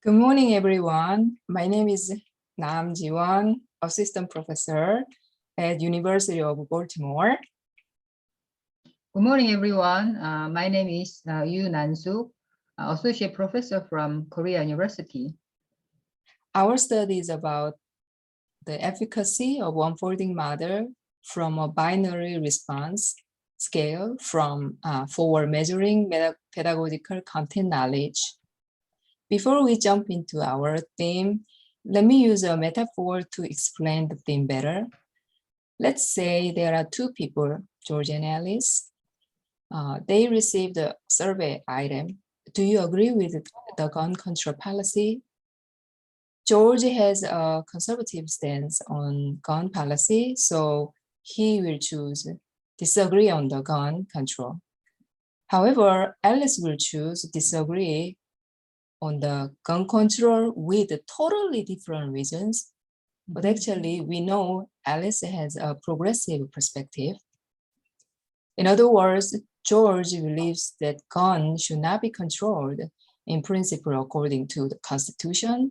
Good morning, everyone. My name is Jiwon, assistant professor at University of Baltimore. Good morning, everyone. My name is Sook, associate professor from Korea University. Our study is about the efficacy of unfolding model from a binary response scale for measuring pedagogical content knowledge. Before we jump into our theme, let me use a metaphor to explain the theme better. Let's say there are two people, George and Alice. They received a survey item. Do you agree with the gun control policy? George has a conservative stance on gun policy, so he will choose disagree on the gun control. However, Alice will choose disagree on the gun control with totally different reasons. But actually, we know Alice has a progressive perspective. In other words, George believes that guns should not be controlled in principle according to the Constitution.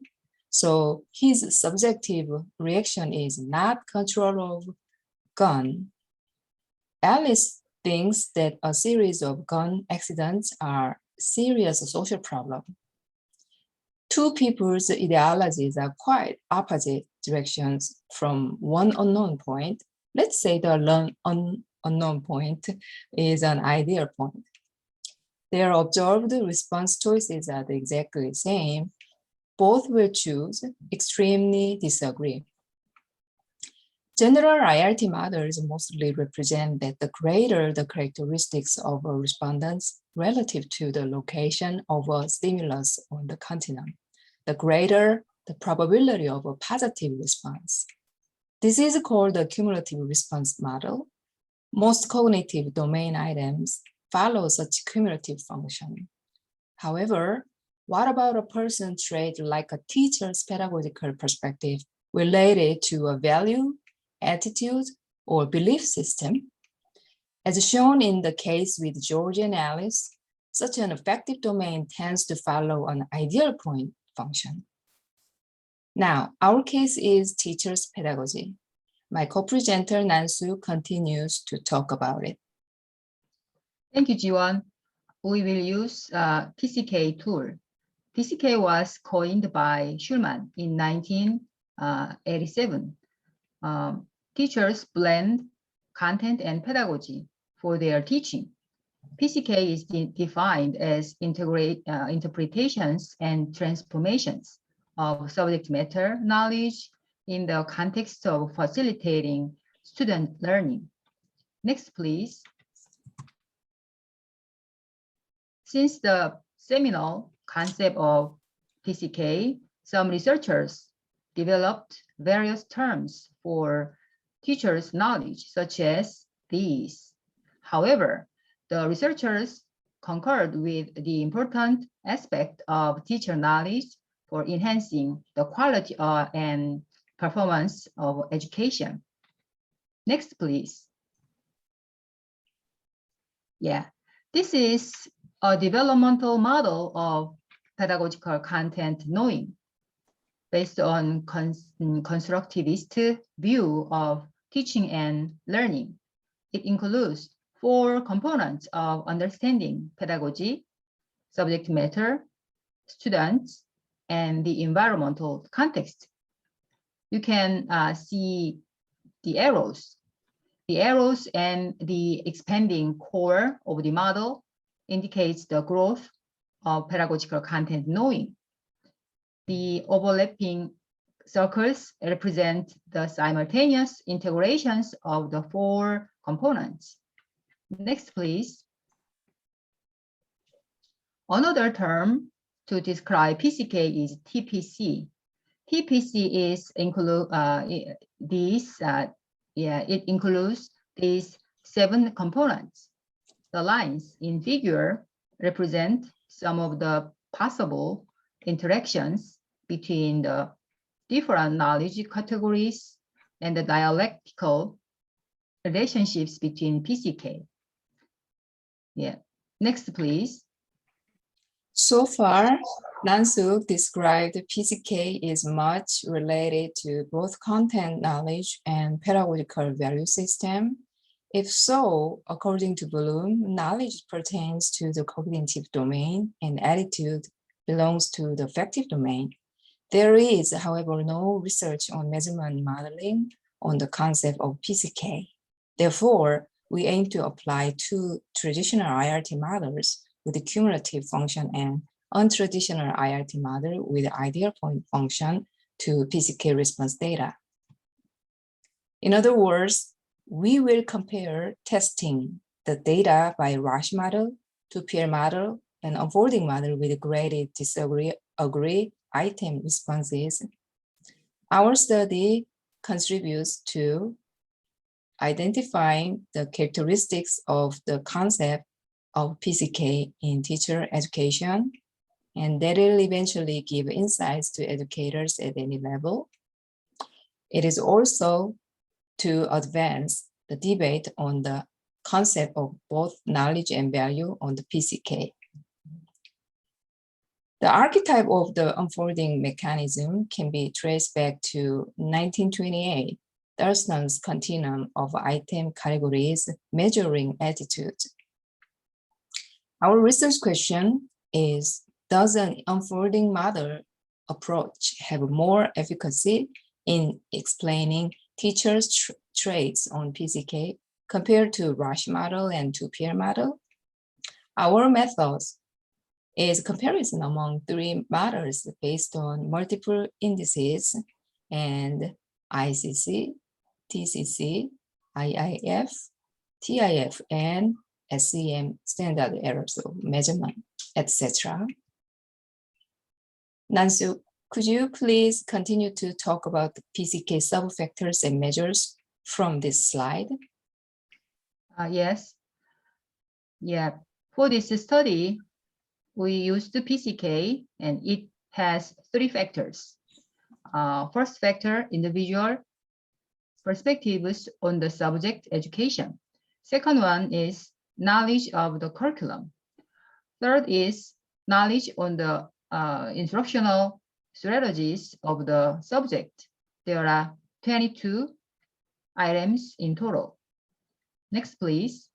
So his subjective reaction is not control of gun. Alice thinks that a series of gun accidents are serious social problem. Two people's ideologies are quite opposite directions from one unknown point. Let's say the unknown point is an ideal point. Their observed response choices are exactly the same. Both will choose extremely disagree. General IRT models mostly represent that the greater the characteristics of a respondents relative to the location of a stimulus on the continent, the greater the probability of a positive response. This is called the cumulative response model. Most cognitive domain items follow such cumulative function. However, what about a person trait like a teacher's pedagogical perspective related to a value, attitude, or belief system? As shown in the case with George and Alice, such an effective domain tends to follow an ideal point function. Now, our case is teacher's pedagogy. My co-presenter Nansu continues to talk about it. Thank you, Jiwon. We will use PCK tool. PCK was coined by Schulman in 1987. Teachers blend content and pedagogy for their teaching. PCK is defined as interpretations and transformations of subject matter knowledge in the context of facilitating student learning. Next, please. Since the seminal concept of PCK, some researchers developed various terms for teachers' knowledge, such as these. However, the researchers concurred with the important aspect of teacher knowledge for enhancing the quality and performance of education. Next, please. Yeah, this is a developmental model of pedagogical content knowing based on constructivist view of teaching and learning. It includes 4 components of understanding pedagogy: subject matter, students, and the environmental context. You can see the arrows. The arrows and the expanding core of the model indicates the growth of pedagogical content knowing. The overlapping circles represent the simultaneous integrations of the 4 components. Next, please. Another term to describe PCK is TPC. TPC is it includes these 7 components. The lines in figure represent some of the possible interactions between the different knowledge categories and the dialectical relationships between PCK. Yeah. Next, please. So far, Nam-Speers described PCK is much related to both content knowledge and pedagogical value system. If so, according to Bloom, knowledge pertains to the cognitive domain and attitude belongs to the affective domain. There is, however, no research on measurement modeling on the concept of PCK. Therefore, we aim to apply two traditional IRT models with the cumulative function and untraditional IRT model with ideal point function to PCK response data. In other words, we will compare testing the data by Rush model, two-pair model, and unfolding model with graded disagree, agree item responses. Our study contributes to identifying the characteristics of the concept of PCK in teacher education, and that will eventually give insights to educators at any level. It is also to advance the debate on the concept of both knowledge and value on the PCK. The archetype of the unfolding mechanism can be traced back to 1928, Thurston's continuum of item categories measuring attitude. Our research question is, does an unfolding model approach have more efficacy in explaining teachers' traits on PCK compared to Rush model and two-pair model? Our methods is comparison among three models based on multiple indices and ICC, TCC, IIF, TIF, and SEM standard errors of measurement, etc. Nam-Speers, could you please continue to talk about the PCK subfactors and measures from this slide? Yes. Yeah. For this study, we used the PCK and it has three factors. First factor, individual perspectives on the subject education. Second one is knowledge of the curriculum. Third is knowledge on the instructional strategies of the subject. There are 22 items in total. Next, please.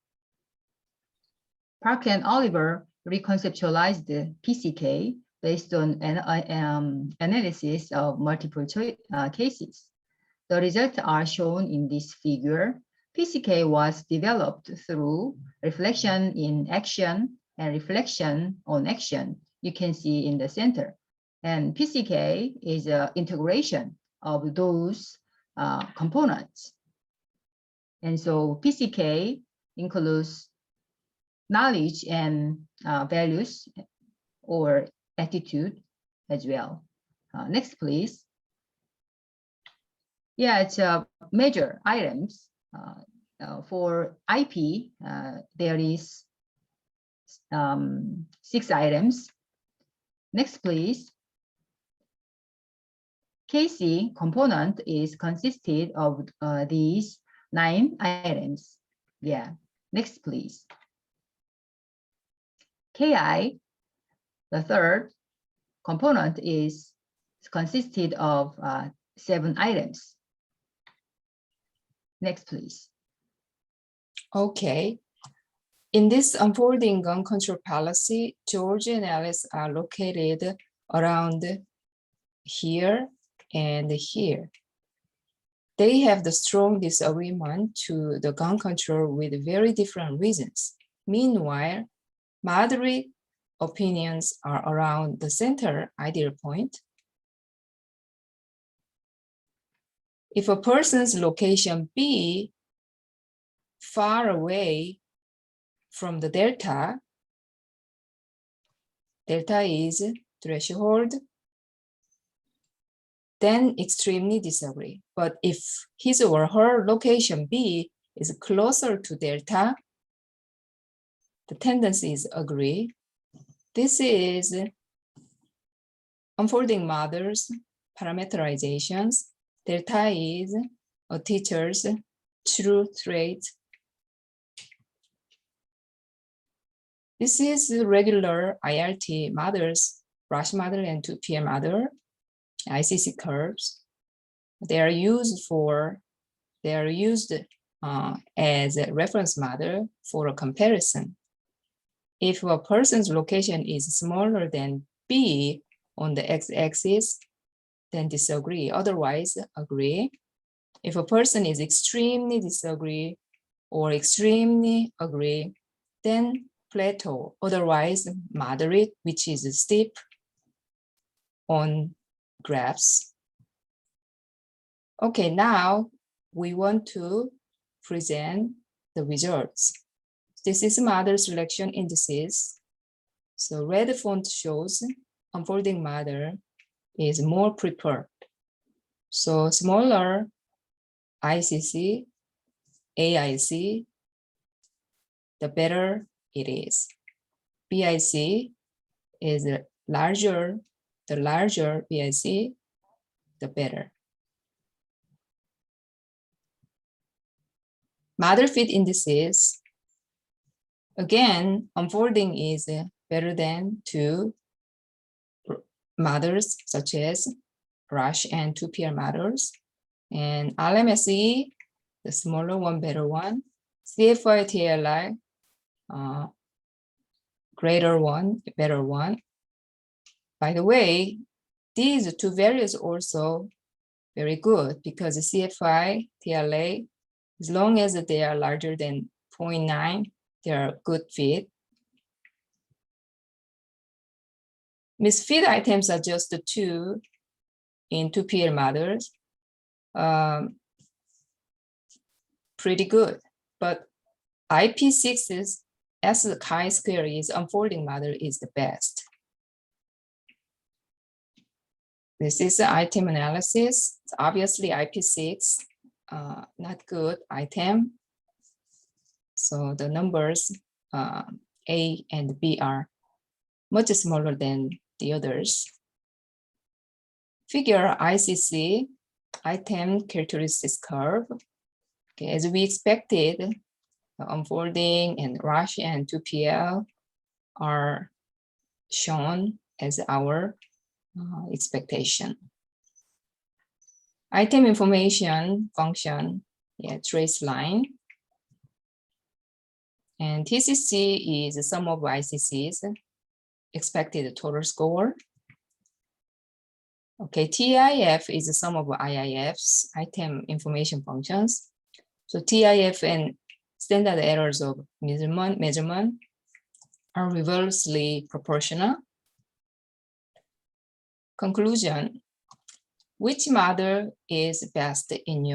Park and Oliver reconceptualized the PCK based on an analysis of multiple cases. The results are shown in this figure. PCK was developed through reflection in action and reflection on action. You can see in the center. And PCK is an integration of those components. And so PCK includes knowledge and values or attitude as well. Next, please. Yeah, it's major items. For IP, there is 6 items. Next, please. KC component is consisted of these 9 items. Yeah. Next, please. KI, the third component, is consisted of 7 items. Next, please. Okay. In this unfolding gun control policy, George and Alice are located around here and here. They have the strong disagreement to the gun control with very different reasons. Meanwhile, Madhuri opinions are around the center ideal point. If a person's location B far away from the delta is threshold, then extremely disagree. But if his or her location B is closer to delta, the tendencies agree. This is unfolding models, parameterizations. Delta is a teacher's true trait. This is regular IRT models rush model and 2PL model, ICC curves. They are used as a reference model for a comparison. If a person's location is smaller than B on the x-axis, then disagree, otherwise agree. If a person is extremely disagree or extremely agree, then plateau, otherwise moderate, which is steep on graphs. Okay, now we want to present the results. This is model selection indices. So red font shows unfolding model is more preferred. So smaller ICC, AIC, the better it is. BIC is larger, the larger BIC, the better. Model fit indices, again, unfolding is better than two models such as Rush and 2PL models. And RMSE, the smaller one, better one. CFI TLI, greater one, better one. By the way, these two values also very good because the CFI TLA, as long as they are larger than 0.9, they are good fit. Misfit items are just the two in 2PL models. Pretty good, but IP6's as the chi-square is unfolding model is the best. This is the item analysis. It's obviously IP6, not good item. So the numbers A and B are much smaller than the others. Figure ICC, item characteristics curve. Okay, as we expected, the unfolding and rush and 2PL are shown as our expectation. Item information function, trace line. And TCC is the sum of ICC's expected total score. Okay, TIF is the sum of IIF's item information functions. So TIF and standard errors of measurement are reversely proportional. Conclusion: which model is best in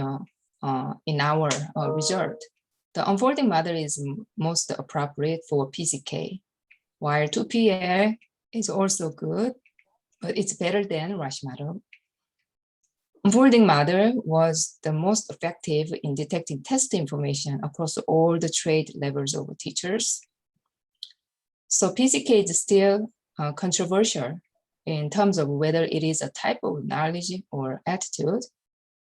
our result? The unfolding model is most appropriate for PCK, while 2PL is also good, but it's better than rush model. Unfolding model was the most effective in detecting test information across all the trade levels of teachers. So PCK is still controversial in terms of whether it is a type of knowledge or attitude.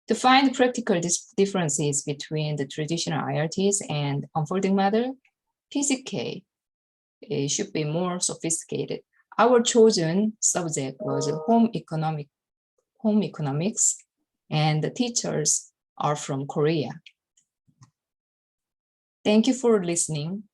To find practical differences between the traditional IRTs and unfolding model, PCK should be more sophisticated. Our chosen subject was home economics, and the teachers are from Korea. Thank you for listening.